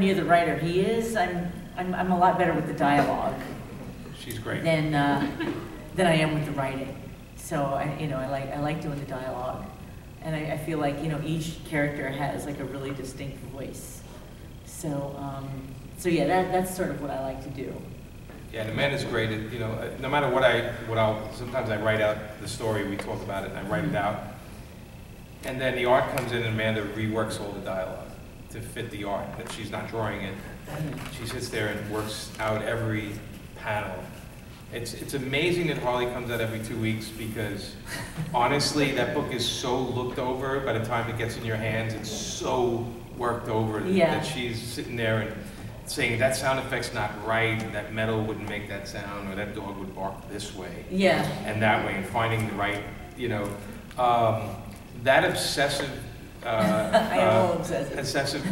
near the writer he is, I'm a lot better with the dialogue. She's great. Than I am with the writing. So I like doing the dialogue, and I feel like each character has like a really distinct voice. So yeah, that's sort of what I like to do. Yeah, and Amanda's great at, no matter sometimes I write out the story, we talk about it, and I write it out. And then the art comes in, and Amanda reworks all the dialogue to fit the art, that she's not drawing it. She sits there and works out every panel. It's amazing that Harley comes out every 2 weeks, because honestly, that book is so looked over by the time it gets in your hands. It's so worked over that she's sitting there and saying that sound effect's not right, that metal wouldn't make that sound, or that dog would bark this way and that way, and finding the right, that obsessive I am obsessive,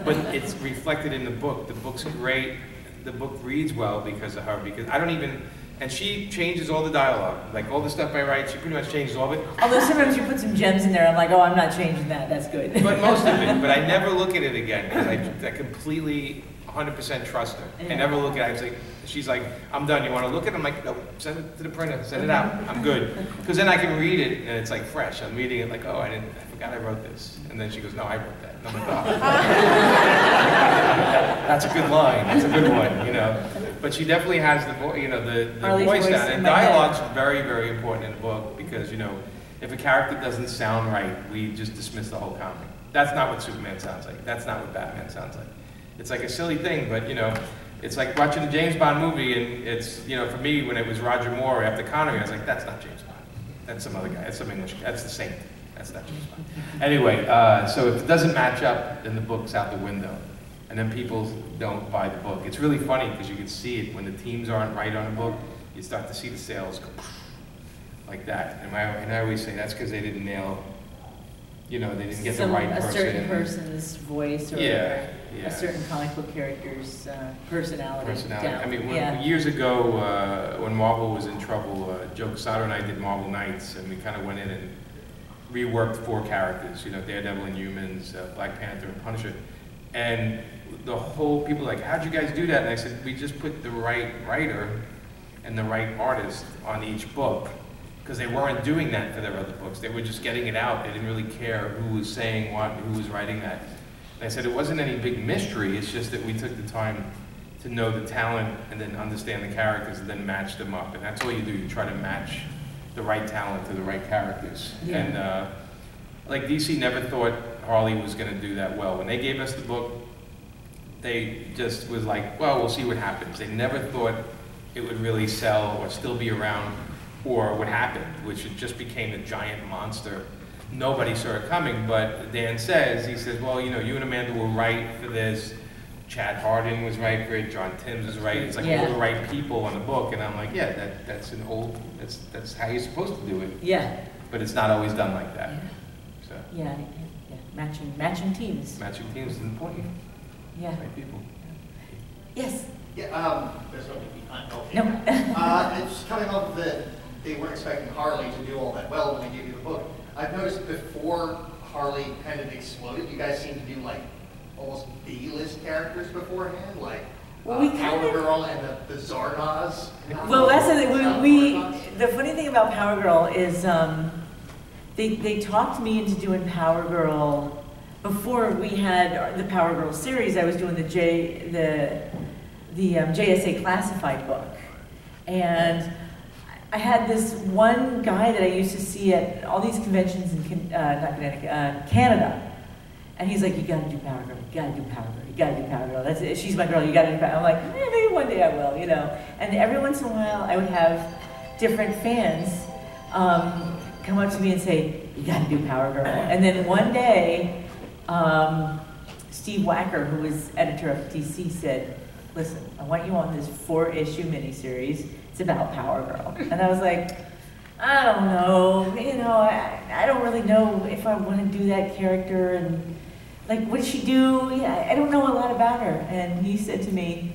but it's reflected in the book. The book's great. The book reads well because of her, because I don't even, and she changes all the dialogue. Like all the stuff I write, she pretty much changes all of it. Although sometimes you put some gems in there, I'm like, oh, I'm not changing that, that's good. But most of it, but I never look at it again, because I completely 100% trust her. I never look at it. She's like, I'm done. You want to look at it? I'm like, nope, send it to the printer, send it out. I'm good. Because then I can read it, and it's like fresh. I'm reading it like, oh, I forgot I wrote this. And then she goes, no, I wrote that. And I'm like, oh. That's a good line. That's a good one, But she definitely has the voice down. And dialogue's very, very important in the book, because, if a character doesn't sound right, we just dismiss the whole comic. That's not what Superman sounds like. That's not what Batman sounds like. It's like a silly thing, but it's like watching a James Bond movie, and it's, for me, when it was Roger Moore after Connery, I was like, that's not James Bond. That's some other guy. That's some English guy. That's the Saint. That's not James Bond. Anyway, so if it doesn't match up, then the book's out the window, and then people don't buy the book. It's really funny, because you can see it when the teams aren't right on a book. You start to see the sales go like that, and I always say that's because they didn't nail. They didn't get the right person. A certain person's voice, or a certain comic book character's personality. Down. I mean, years ago, when Marvel was in trouble, Joe Quesada and I did Marvel Knights, and we kind of went in and reworked 4 characters. Daredevil, Inhumans, Black Panther, and Punisher. And the whole people were like, how'd you guys do that? And I said, we just put the right writer and the right artist on each book. Because they weren't doing that for their other books. They were just getting it out. They didn't really care who was saying what, who was writing that. And I said it wasn't any big mystery. It's just that we took the time to know the talent and then understand the characters and then match them up. And that's all you do. You try to match the right talent to the right characters. Yeah. And like DC never thought Harley was going to do that well. When they gave us the book, they just was like, well, we'll see what happens. They never thought it would really sell or still be around, or what happened, which it just became a giant monster. Nobody saw it coming, but Dan says, he says, well, you and Amanda were right for this. Chad Hardin was right for it. John Timms was right. It's like all the right people on the book, and I'm like, yeah, that's that's how you're supposed to do it. Yeah. But it's not always done like that. So. Yeah. Matching teams. Matching teams is important. Yeah. Right people. Yes. Yeah. There's no okay. No. It's coming up that they weren't expecting Harley to do all that well when they gave you the book. I've noticed before Harley kind of exploded, you guys seem to do like almost B-list characters beforehand, like Power Girl and the Zardoz. Well, that's the thing. The funny thing about Power Girl is they talked me into doing Power Girl before we had the Power Girl series. I was doing the JSA Classified book, and I had this one guy that I used to see at all these conventions in Canada, and he's like, you gotta do Power Girl, you gotta do Power Girl, you gotta do Power Girl, that's it, she's my girl, you gotta do Power Girl. I'm like, maybe one day I will, And every once in a while I would have different fans come up to me and say, you gotta do Power Girl. And then one day, Steve Wacker, who was editor of DC, said, listen, I want you on this 4-issue miniseries. It's about Power Girl. And I was like, I don't know. I don't really know if I want to do that character. And like, what does she do? Yeah, I don't know a lot about her. And he said to me,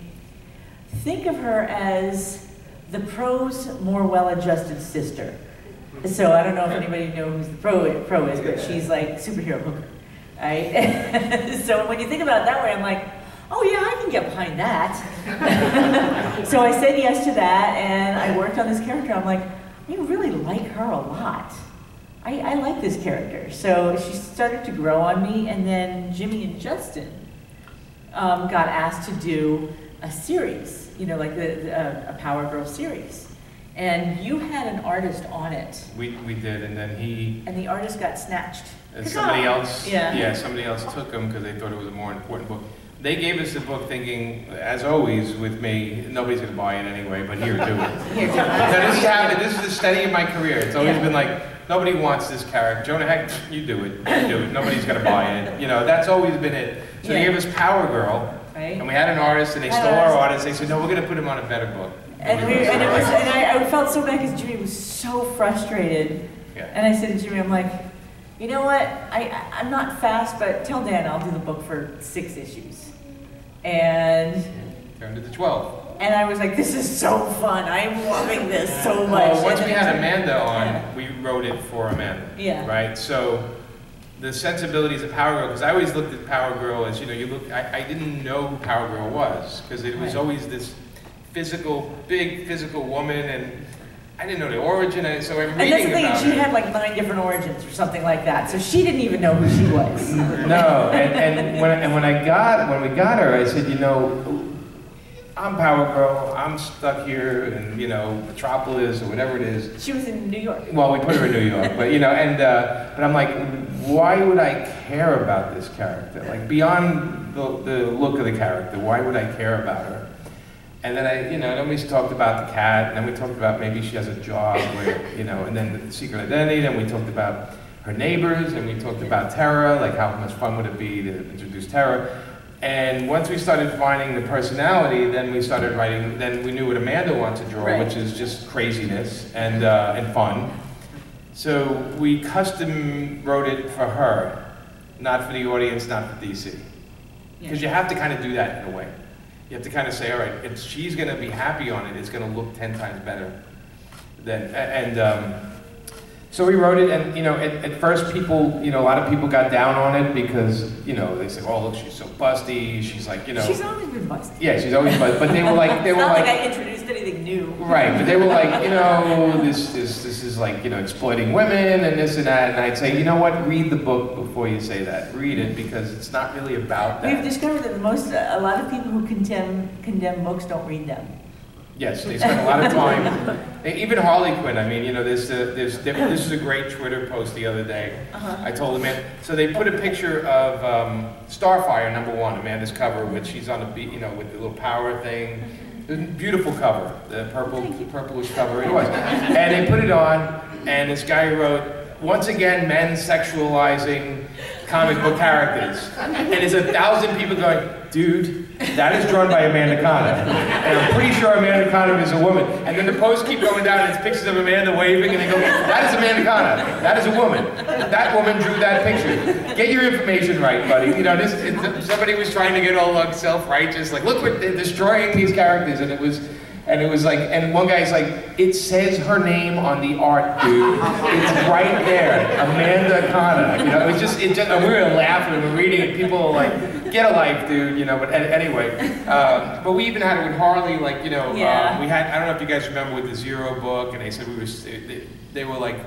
think of her as the pro's more well-adjusted sister. So I don't know if anybody knows who the pro is, but she's like superhero hooker, right? So when you think about it that way, I'm like, behind that. So I said yes to that, and I worked on this character. I'm like, I really like her a lot. I like this character. So she started to grow on me, and then Jimmy and Justin got asked to do a series, you know, like a Power Girl series. And you had an artist on it. We did, and then he... And the artist got snatched. Somebody else, somebody else took him because they thought it was a more important book. They gave us the book thinking, as always with me, nobody's going to buy it anyway, but here, do it. Here, so this is the study of my career. It's always been like, nobody wants this character. Jonah Heck, you do it. You do it. Nobody's going to buy it. You know, that's always been it. So they gave us Power Girl, and we had an artist, and they stole our artist. They said, no, we're going to put him on a better book. And I felt so bad because Jimmy was so frustrated. Yeah. And I said to Jimmy, I'm like, you know what? I'm not fast, but tell Dan I'll do the book for 6 issues. And turned it to 12. And I was like, this is so fun. I'm loving this so much. Well, once we had Amanda on, we wrote it for Amanda. Yeah. Right? So the sensibilities of Power Girl, because I always looked at Power Girl as, you know, I didn't know who Power Girl was, because it was always this big physical woman, and I didn't know the origin, and so I'm reading about it. And that's the thing, she had like 9 different origins or something like that, so she didn't even know who she was. No, and when we got her, I said, you know, I'm Power Girl, I'm stuck here in, you know, Metropolis or whatever it is. She was in New York. Well, we put her in New York, but you know, but I'm like, why would I care about this character? Like, beyond the look of the character, why would I care about her? And then then we talked about the cat, and then we talked about maybe she has a job where, you know, and then the secret identity, then we talked about her neighbors, and we talked about Tara, like how much fun would it be to introduce Tara. And once we started finding the personality, then we started writing, then we knew what Amanda wanted to draw, which is just craziness and fun. So we custom wrote it for her, not for the audience, not for DC. Because you have to kind of do that in a way. You have to kind of say, all right, if she's going to be happy on it, it's going to look 10 times better. So we wrote it, and you know, at first people, you know, a lot of people got down on it because, you know, they said, oh look, she's so busty. She's like, you know. She's always been busty. Yeah, she's always busty. But they were like, it's not like I introduced anything new. Right, but they were like, you know, this is like, you know, exploiting women and this and that. And I'd say, you know what, read the book before you say that. Read it, because it's not really about that. We've discovered that a lot of people who condemn books don't read them. Yes, they spend a lot of time. Even Harley Quinn. I mean, you know, this is a great Twitter post the other day. I told them, so they put a picture of Starfire #1, Amanda's cover, which she's on the beat, you know, with the little power thing. Beautiful cover, the purplish cover it was. And they put it on, and this guy wrote, once again, men sexualizing comic book characters. And there's 1,000 people going, dude, that is drawn by Amanda Conner. And I'm pretty sure Amanda Conner is a woman. And then the posts keep going down, and it's pictures of Amanda waving, and they go, that is Amanda Conner. That is a woman. That woman drew that picture. Get your information right, buddy. You know, somebody was trying to get all like self-righteous, like, look what they're destroying these characters, and it was like, and one guy's like, it says her name on the art, dude. It's right there, Amanda Conner. You know, and we were laughing and we're reading it. People are like, get a life, dude. You know, but anyway, but we even had it with Harley, like, you know, we had, I don't know if you guys remember with the Zero book, and they said they were like,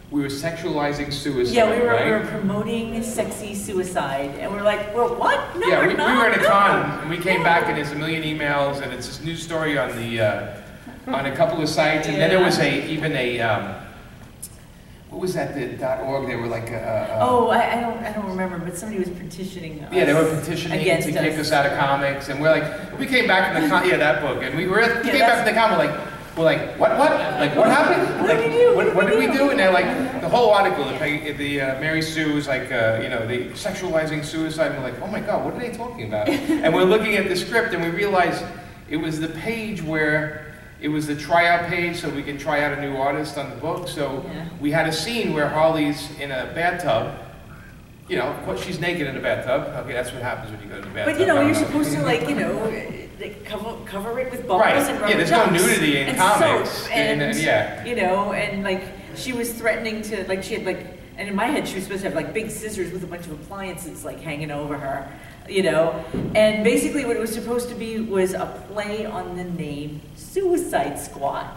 we were sexualizing suicide. Yeah, we were right? promoting sexy suicide, and we were like, well, what? No, yeah, we're not. We were at a con, and we came back, and there's a million emails, and it's this news story on on a couple of sites, and then there was what was that? The .org. They were like. I don't remember, but somebody was petitioning. Yeah, they were petitioning to kick us out of comics, and we're like, we came back from the con. Yeah, that book, and we came back from the con. We're like, what? Like, what happened? What did we do? What did we do? And they're like, the whole article, the Mary Sue was like, you know, the sexualizing suicide. And we're like, oh my God, what are they talking about? And we're looking at the script, and we realized it was the page where it was the tryout page, so we could try out a new artist on the book. So we had a scene where Harley's in a bathtub. You know, she's naked in a bathtub. Okay, that's what happens when you go to the bathtub. But you know, you're supposed to, like, you know, cover it with bubbles and rubber there's ducks no nudity in and comics. Soap and you know, and like she was threatening to, like, she had like, and in my head she was supposed to have like big scissors with a bunch of appliances like hanging over her. you know. And basically what it was supposed to be was a play on the name Suicide Squad.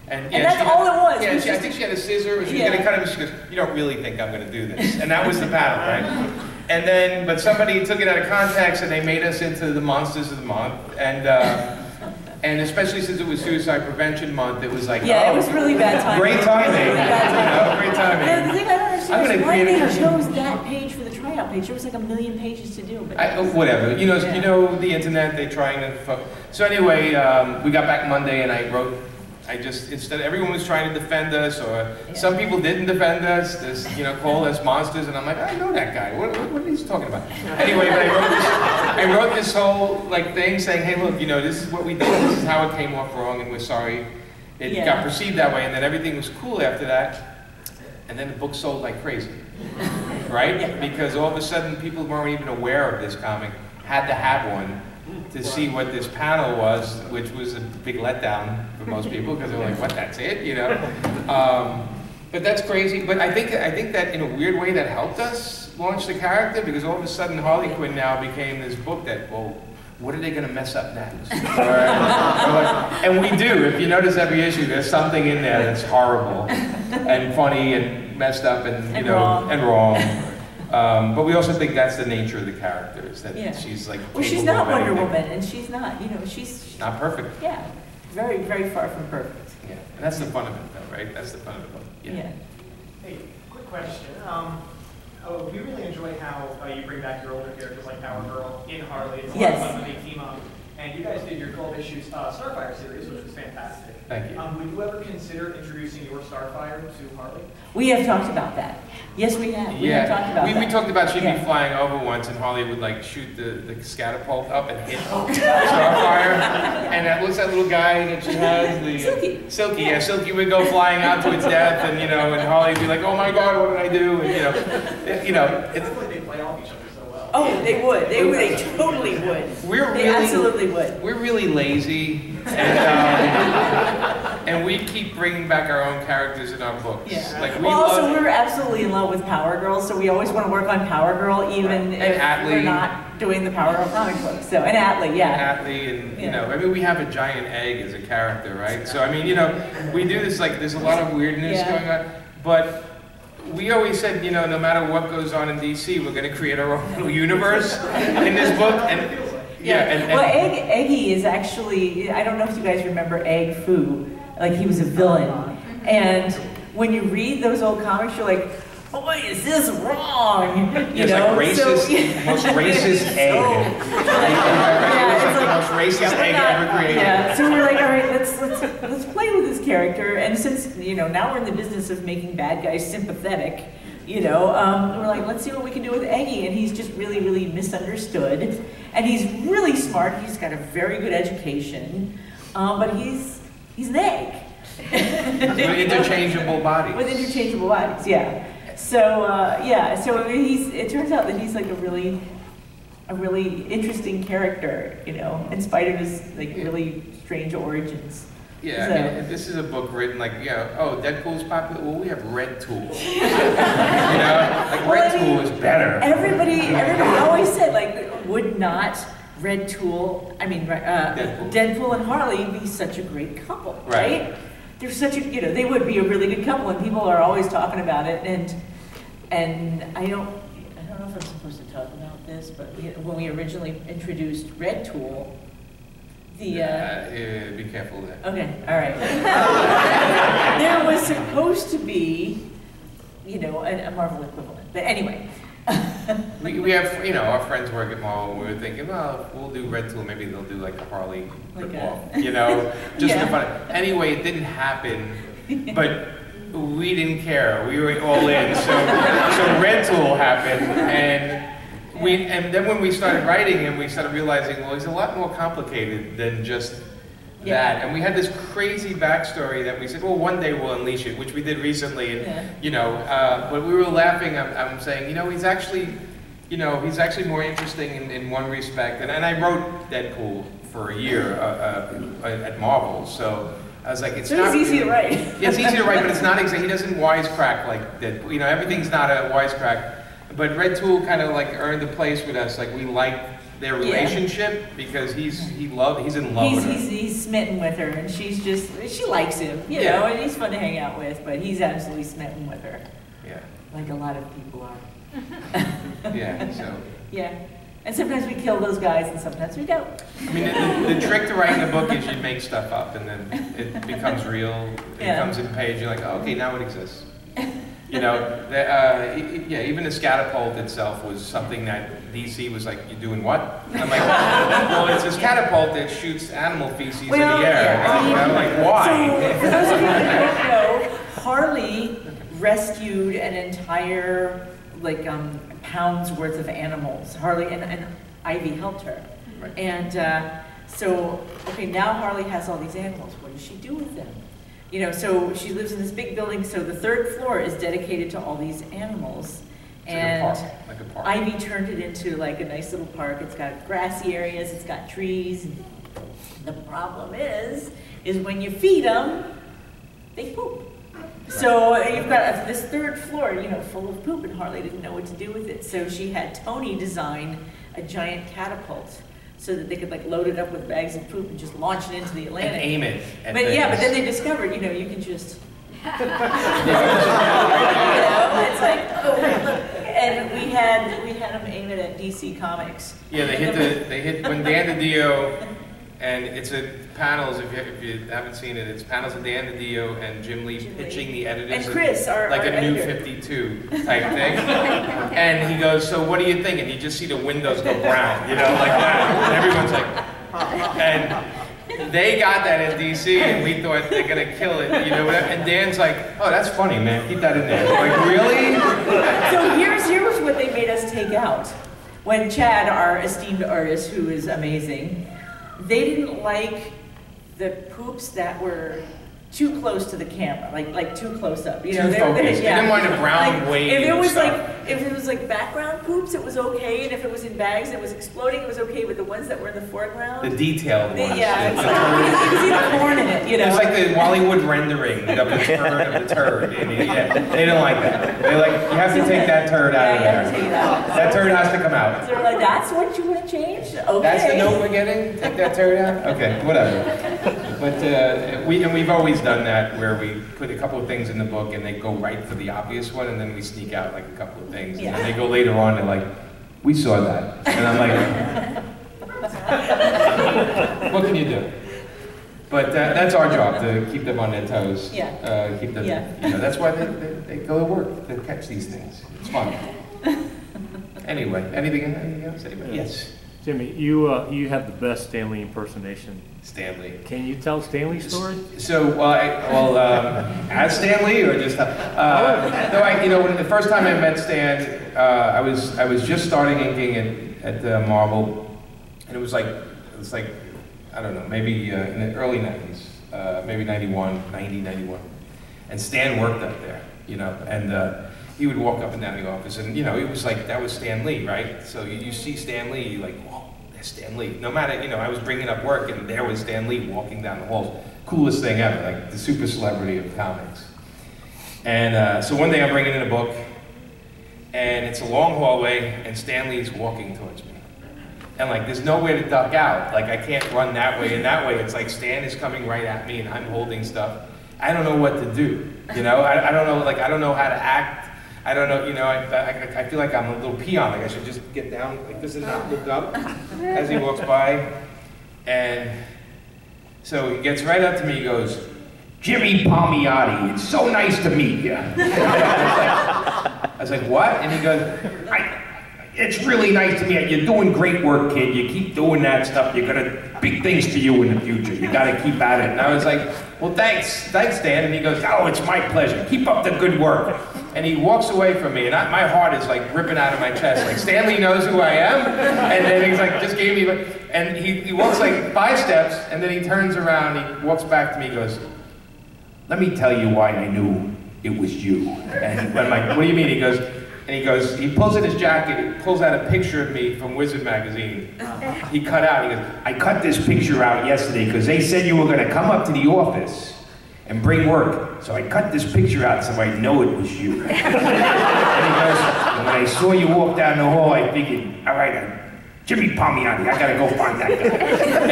And that's all it was. Yeah, I think she had a scissor, and she was going to cut it, and she goes, "You don't really think I'm going to do this?" And that was the battle, right? And then, but somebody took it out of context, and they made us into the Monsters of the Month, and especially since it was Suicide Prevention Month, it was like, yeah, it was really bad timing. Great timing. Really bad timing. Great timing. The thing I don't understand is why they chose that page for the tryout page. There was like a million pages to do. But whatever. You know the internet. They're trying to. So anyway, we got back Monday, and I wrote. Instead, everyone was trying to defend us, or some people didn't defend us. Call us monsters, and I'm like, I know that guy. What are you talking about? Anyway, but I wrote this whole thing saying, hey, look, this is what we did. This is how it came off wrong, and we're sorry. It got perceived that way, and then everything was cool after that. And then the book sold like crazy, right? Yeah. Because all of a sudden, people weren't even aware of this comic. Had to have one to see what this panel was, which was a big letdown for most people because they're like, "What? That's it?" But that's crazy. But I think that in a weird way that helped us launch the character because all of a sudden Harley Quinn now became this book that, well, what are they going to mess up next? And we do. If you notice every issue, there's something in there that's horrible and funny and messed up and wrong. But we also think that's the nature of the character, is that she's like. Well, she's not Wonder Woman, and she's not. She's not perfect. Yeah, very, very far from perfect. Yeah, and that's the fun of it, though, right? That's the fun of the book. Yeah. Hey, quick question. We really enjoy how you bring back your older characters like Power Girl in Harley. It's a lot of fun when they team up. And you guys did your 12 issues Starfire series, which was fantastic. Thank you. Would you ever consider introducing your Starfire to Harley? We have talked about that. Yes, we have. We have talked about that. We talked about she'd be flying over once, and Harley would shoot the catapult up and hit Starfire. And that looks that little guy that she has, the Silky. Yeah, Silky would go flying out to its death, and and Harley would be like, "Oh my God, what did I do?" And it's like they play off each other so well. Oh, they would. They totally would. They absolutely would. We're really lazy, and we keep bringing back our own characters in our books. Yeah. We're absolutely in love with Power Girl, so we always want to work on Power Girl, even if we're not doing the Power Girl comic book. So, and Atlee, and we have a giant egg as a character, right? So, we do this, there's a lot of weirdness going on, but we always said, no matter what goes on in DC, we're going to create our own little universe in this book. Well, Eggy is actually, I don't know if you guys remember Egg Foo, he was a villain. And when you read those old comics, you're like, boy, is this wrong? It's racist, most racist egg. It's the most racist egg ever created. Yeah, so we're like, all right, let's play with this character. And since, now we're in the business of making bad guys sympathetic, we're like, let's see what we can do with Eggy. And he's just really, really misunderstood. And he's really smart. He's got a very good education. But he's an egg. With interchangeable bodies. With interchangeable bodies, yeah. So, it turns out that he's a really interesting character, in spite of his really strange origins. Yeah, this is a book written Deadpool's popular. Well, we have Red Tool. Red Tool is better. Everybody always said would not Red Tool, Deadpool and Harley be such a great couple, right? They're such a, they would be a really good couple, and people are always talking about it. And I don't know if I'm supposed to talk about this, but when we originally introduced Red Tool, be careful there. Okay, all right. There was supposed to be, a Marvel equivalent, but anyway. we have, our friends work at Marvel, and we were thinking, well, we'll do Red Tool, maybe they'll do a Harley ripoff, just for fun. Anyway, it didn't happen, but we didn't care. We were all in, so Red Tool happened, and then when we started writing him, we started realizing, well, he's a lot more complicated than just that. And we had this crazy backstory that we said, well, one day we'll unleash it, which we did recently. And, but we were laughing. I'm saying, he's actually more interesting in one respect. And I wrote Deadpool for a year at Marvel, so I was like, it's easy to write. Yeah, it's easy to write, but it's not exactly. He doesn't wisecrack like Deadpool. Everything's not a wisecrack. But Red Tool kind of earned a place with us. We like their relationship because he's in love with her. He's smitten with her, and she likes him, you know, and he's fun to hang out with, but he's absolutely smitten with her. Yeah. Like a lot of people are. Yeah, so. Yeah. And sometimes we kill those guys, and sometimes we don't. I mean, the trick to writing a book is you make stuff up, and then it becomes real. It comes in page. You're like, oh, okay, now it exists. You know, even the catapult itself was something that DC was like, you doing what? And I'm like, well, it's this catapult that shoots animal feces in the air. And I'm like, why? So, for those of you who don't know, Harley rescued an entire, like, pound's worth of animals. Harley and Ivy helped her. Right. And so, okay, now Harley has all these animals. What does she do with them? You know, so she lives in this big building, so the 3rd floor is dedicated to all these animals. Like a park. Ivy turned it into like a nice little park. It's got grassy areas, it's got trees. The problem is when you feed them, they poop. So you've got this 3rd floor, you know, full of poop, and Harley didn't know what to do with it. So she had Tony design a giant catapult so that they could like load it up with bags of poop and just launch it into the Atlantic. And aim it at But things. yeah, but then they discovered, you know, you can just, you know, it's like, oh, look. And we had them aim it at DC Comics. Yeah, they hit when Dan DiDio, and it's a panels, if you haven't seen it, it's panels of Dan DiDio and Jim Lee pitching the editors. And Chris, like our a new editor. 52 type thing. And he goes, so what do you think? And you just see the windows go brown, you know, like that. And everyone's like, and they got that in DC, and we thought they're gonna kill it, you know. And Dan's like, oh, that's funny, man, keep that in there. We're like, really? So here's what they made us take out. When Chad, our esteemed artist, who is amazing, they didn't like the poops that were too close to the camera, like too close up. You know, Too focused. They didn't want a brown wave If it was stuff. if it was like background poops, it was okay, and if it was in bags, it was exploding, it was okay. But the ones that were in the foreground, The detailed ones. yeah, it's like, you can see the corn in it. You know, It's like the Hollywood rendering of the turd of the turd. And they don't like that. They're like, you have to take that turd out of you have to there. take it out. That turd has to come out. So they're like, that's what you want to change? Okay. That's the note we're getting? Take that turd out? Okay, whatever. But we've always done that where we put a couple of things in the book and they go right for the obvious one, and then we sneak out like a couple of things. Yeah. And then they go later on and like, we saw that. And I'm like, what can you do? But that's our job, to keep them on their toes. Yeah. Keep them, Yeah. you know, that's why they go to work, to catch these things. It's fun. Anyway, anything else? Anybody? Yes. Jimmy, you have the best Stanley impersonation. Stanley. Can you tell Stanley's story? So, as Stanley, or just when the first time I met Stan, I was just starting inking at Marvel, and it was like I don't know, maybe in the early 90s, maybe 91, and Stan worked up there, you know, and he would walk up and down the office, and you know, it was like that was Stan Lee, right? So you see Stan Lee, you're like, whoa, there's Stan Lee. No matter, you know, I was bringing up work, and there was Stan Lee walking down the halls. Coolest thing ever, like the super celebrity of comics. And so one day I'm bringing in a book, and it's a long hallway, and Stan Lee's walking towards me. And like, there's nowhere to duck out. Like, I can't run that way and that way. It's like Stan is coming right at me, and I'm holding stuff. I don't know what to do. You know, I don't know. Like, I don't know how to act. I don't know. You know, I feel like I'm a little peon. Like I should just get down like this and not look up as he walks by. And so he gets right up to me. He goes, "Jimmy Palmiotti, it's so nice to meet you." I was like, "What?" And he goes, "It's really nice to meet you. You're doing great work, kid. You keep doing that stuff. You're gonna big things for you in the future. You gotta keep at it." And I was like, "Well, thanks, Dan." And he goes, "Oh, it's my pleasure. Keep up the good work." And he walks away from me, and my heart is like ripping out of my chest. Like, Stanley knows who I am, and then he's like, just gave me, and he walks like 5 steps, and then he turns around, he walks back to me, he goes, "Let me tell you why I knew it was you." And I'm like, "What do you mean?" He goes, he pulls in his jacket, he pulls out a picture of me from Wizard magazine. He cut out, he goes, "I cut this picture out yesterday because they said you were gonna come up to the office and bring work. So I cut this picture out so I know it was you." And he goes, "And when I saw you walk down the hall, I figured, all right, Jimmy Palmiotti, I gotta go find that guy.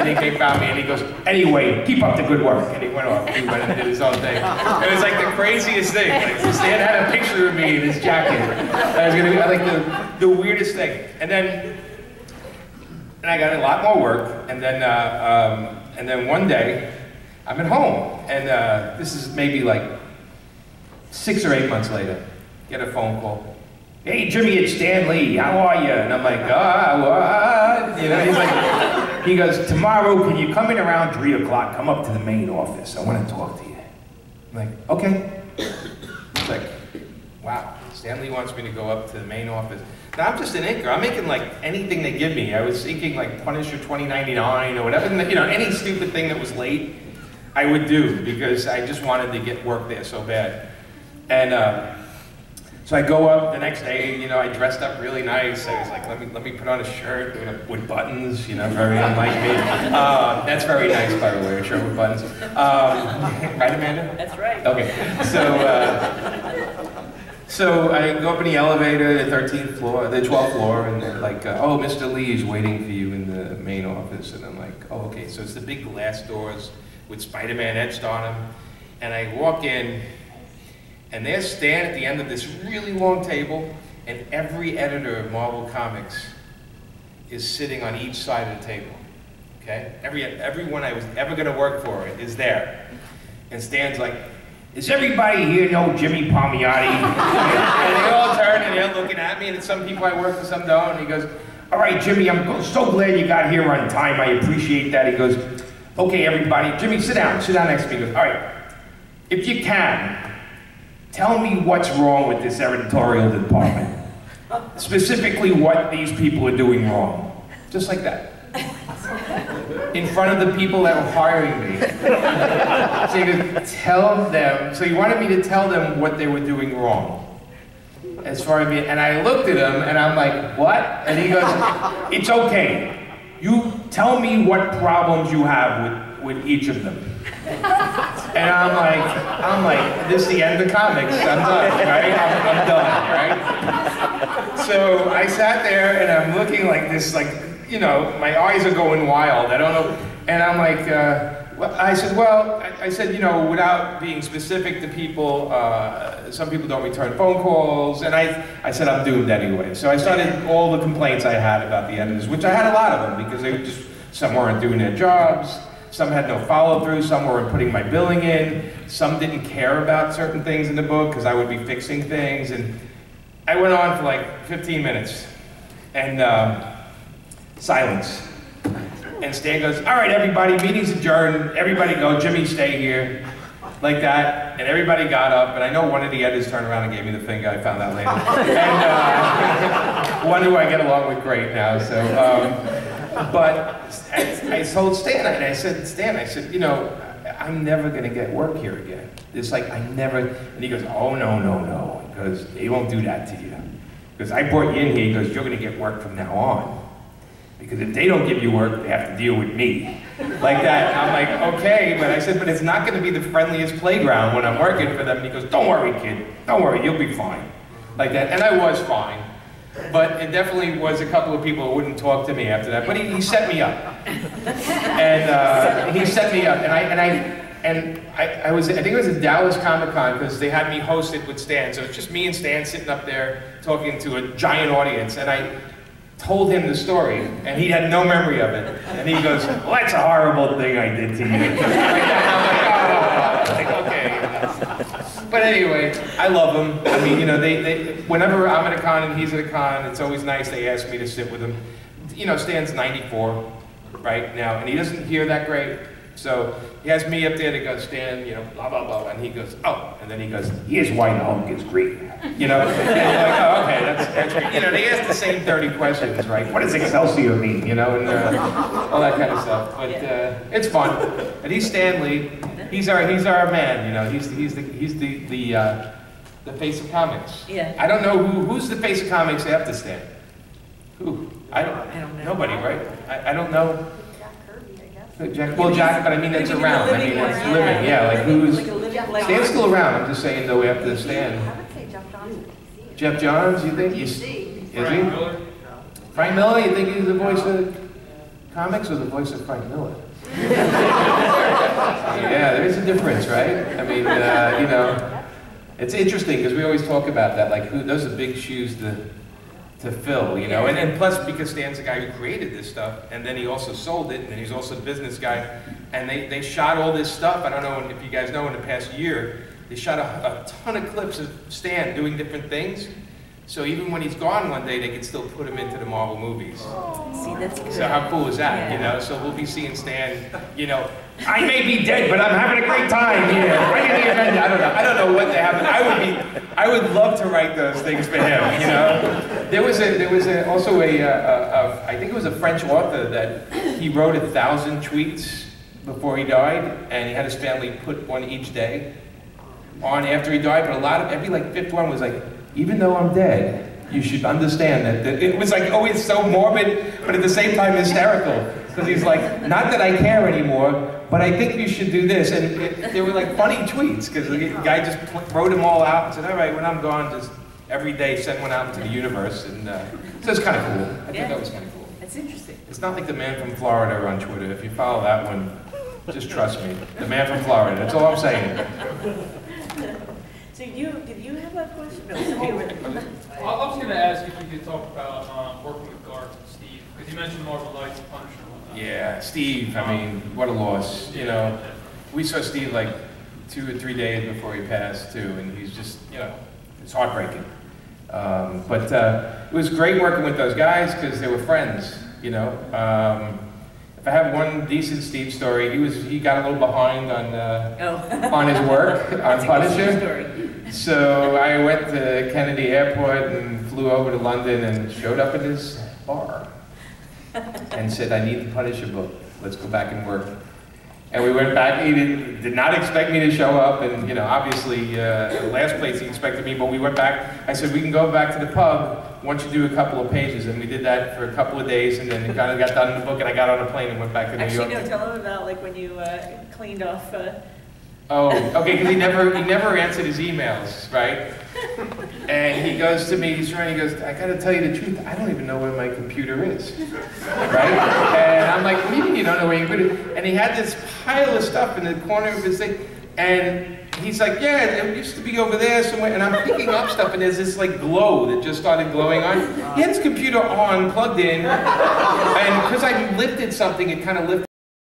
And he found me and he goes, anyway, keep up the good work. And he went off, he went and did his own thing. It was like the craziest thing. Like, Stan had a picture of me in his jacket. I was gonna be like the weirdest thing. And I got a lot more work. And then one day, I'm at home. And this is maybe like 6 or 8 months later. Get a phone call. Hey Jimmy, it's Stan Lee, how are you? And I'm like, what? You know, he's like, he goes, tomorrow, can you come in around 3 o'clock, come up to the main office, I want to talk to you. I'm like, okay. He's like, wow, Stan Lee wants me to go up to the main office. Now I'm just an inker, I'm making like anything they give me. I was thinking like Punisher 2099 or whatever, you know, any stupid thing that was late, I would do because I just wanted to get work there so bad. And so I go up the next day, you know, I dressed up really nice. I was like, let me put on a shirt with buttons, you know, very unlike me. That's very nice, by the way, a shirt with buttons. Right, Amanda? That's right. Okay, so I go up in the elevator, the 13th floor, the 12th floor, and they're like, oh, Mr. Lee is waiting for you in the main office. And I'm like, oh, okay. So it's the big glass doors with Spider-Man etched on them. And I walk in, and there's Stan at the end of this really long table, and every editor of Marvel Comics is sitting on each side of the table, okay? Everyone I was ever gonna work for is there. And Stan's like, does everybody here know Jimmy Palmiotti? And they all turn and they're looking at me, and some people I work for, some don't, and he goes, all right, Jimmy, I'm so glad you got here on time, I appreciate that. He goes, okay, everybody, Jimmy, sit down next to me. He goes, all right, if you can, tell me what's wrong with this editorial department. Specifically what these people are doing wrong. Just like that. In front of the people that were hiring me. So you could tell them, so you wanted me to tell them what they were doing wrong. As far as me, and I looked at him and I'm like, what? And he goes, it's okay. You tell me what problems you have with each of them. And I'm like, this is the end of the comics. I'm done, right? I'm done, right? So I sat there and I'm looking like this, like, you know, my eyes are going wild. I don't know. And I'm like, I said, you know, without being specific to people, some people don't return phone calls. And I said, I'm doomed anyway. So I started all the complaints I had about the editors, which I had a lot of them because they just, some weren't doing their jobs. Some had no follow-through, some weren't putting my billing in, some didn't care about certain things in the book because I would be fixing things, and I went on for like 15 minutes, and silence. And Stan goes, all right, everybody, meeting's adjourned, everybody go, Jimmy, stay here, like that, and everybody got up, and I know one of the editors turned around and gave me the finger, I found out later, and one who I get along with great now, so. But I told Stan, and I said, Stan, you know, I'm never going to get work here again. It's like, I never, and he goes, oh, no, because they won't do that to you. Because I brought you in here, he goes, you're going to get work from now on. Because if they don't give you work, they have to deal with me. Like that, and I'm like, okay, but I said, but it's not going to be the friendliest playground when I'm working for them. And he goes, don't worry, kid, don't worry, you'll be fine. Like that, and I was fine. But it definitely was a couple of people who wouldn't talk to me after that. But he set me up, and he set me up, and I think it was at Dallas Comic Con because they had me hosted with Stan. So it's just me and Stan sitting up there talking to a giant audience, and I told him the story, and he had no memory of it. And he goes, "Well, that's a horrible thing I did to you." And I'm like, "Oh, okay." But anyway, I love them. I mean, you know, whenever I'm at a con and he's at a con, it's always nice. They ask me to sit with him. You know, Stan's 94 right now, and he doesn't hear that great. So he has me up there to go, Stan, you know, blah, blah, blah. And he goes, oh. And then he goes, here's why the Hulk is great. You know? And you're like, oh, okay, that's great. You know, they ask the same 30 questions, right? What does Excelsior mean? You know, and all that kind of stuff. But it's fun. And he's Stan Lee. He's our man, you know. He's the face of comics. Yeah. I don't know who's the face of comics after Stan. Who? I don't know. Nobody, right? I don't know. Jack, but I mean that's around. I mean that's living. Yeah, like who's? Stan's still around. I'm just saying though after the Stan. I would say Jeff Johns. Jeff Johns, you think? Is he? Frank Miller, you think he's the voice of comics or the voice of Frank Miller? Yeah, there is a difference, right? I mean, you know, it's interesting because we always talk about that, like those are big shoes to fill, you know, and plus because Stan's the guy who created this stuff, and then he also sold it, and he's also a business guy, and they shot all this stuff. I don't know if you guys know, in the past year, they shot a ton of clips of Stan doing different things. So even when he's gone one day, they can still put him into the Marvel movies. See, that's good. So how cool is that, you know? So we'll be seeing Stan, you know, I may be dead, but I'm having a great time here. Right in the event. I don't know what they have. I would love to write those things for him, you know? There was also I think it was a French author that he wrote 1,000 tweets before he died, and he had his family put one each day on after he died, but every like fifth one was like, even though I'm dead, you should understand that it was like always so morbid, but at the same time hysterical. Because he's like, not that I care anymore, but I think you should do this. And they were like funny tweets, because the guy just wrote them all out and said, all right, when I'm gone, just every day send one out into the universe. And so it's kind of cool. I think that was kind of cool. That's interesting. It's not like the man from Florida on Twitter. If you follow that one, just trust me. The man from Florida, that's all I'm saying. So did you have a question? No, somebody over there. I was going to ask if you could talk about working with Garth and Steve, because you mentioned Marvel Knights and Punisher and whatnot. Yeah, Steve, I mean, what a loss, you know. We saw Steve like 2 or 3 days before he passed too, and he's just, you know, it's heartbreaking. But it was great working with those guys because they were friends, you know. If I have one decent Steve story, he got a little behind on his work on Punisher. So I went to Kennedy Airport and flew over to London and showed up at his bar and said, I need the Punisher book. Let's go back and work. And we went back. He did not expect me to show up, and you know, obviously, the last place he expected me. But we went back. I said, we can go back to the pub once you do a couple of pages, and we did that for a couple of days, and then it kind of got done in the book, and I got on a plane and went back to New York. Actually, no. Tell him about like when you cleaned off. Oh, okay, because he never answered his emails, right? And he goes to me, he goes, I gotta tell you the truth, I don't even know where my computer is, right? And I'm like, what do you mean you don't know where your computer is? And he had this pile of stuff in the corner of his thing, and he's like, yeah, it used to be over there somewhere, and I'm picking up stuff, and there's this like glow that just started glowing on. He had his computer on, plugged in, and because I lifted something, it kind of lifted